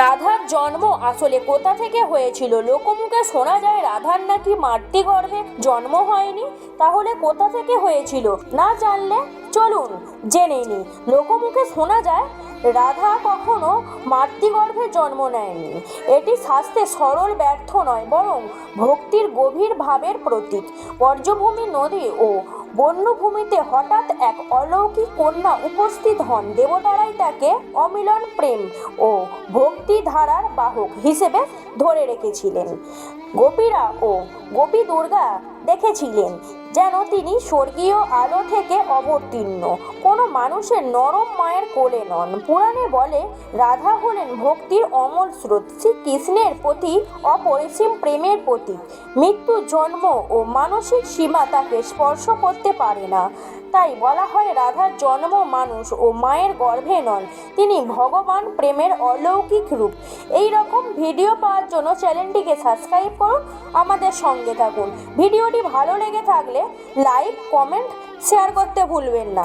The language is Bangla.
রাধার জন্ম আসলে কোথা থেকে হয়েছিল? লোকমুখে শোনা যায় রাধার নাকি মাতৃগর্ভে জন্ম হয়নি। তাহলে কোথা থেকে হয়েছিল? না জানলে চলুন জেনে নিই। লোকমুখে শোনা যায় রাধা কখনো মাতৃগর্ভে জন্ম নেয়নি। এটি শাস্ত্রে সরল ব্যর্থ নয়, বরং ভক্তির গভীর ভাবের প্রতীক। বর্জভূমি নদী ও বন্যভূমিতে হঠাৎ এক অলৌকিক কন্যা উপস্থিত হন। দেবতারাই তাকে অমিলন প্রেম ও ভক্তি ধারার বাহক হিসেবে ধরে রেখেছিলেন। গোপীরা ও গোপী দুর্গা দেখেছিলেন যেন তিনি স্বর্গীয় আলো থেকে অবতীর্ণ, কোনো মানুষের নরম মায়ের কোলে নন। পুরাণে বলে রাধা হলেন ভক্তির অমল স্রোত, শ্রীকৃষ্ণের প্রতি অপরিসীম প্রেমের প্রতীক। মৃত্যু, জন্ম ও মানসিক সীমা তাকে স্পর্শ করতে পারে না। তাই বলা হয় রাধার জন্ম মানুষ ও মায়ের গর্ভে নন, তিনি ভগবান প্রেমের অলৌকিক রূপ। এই রকম ভিডিও পাওয়ার জন্য চ্যানেলটিকে সাবস্ক্রাইব করুন, আমাদের সঙ্গে থাকুন। ভিডিওটি ভালো লেগে থাকলে লাইক, কমেন্ট, শেয়ার করতে ভুলবেন না।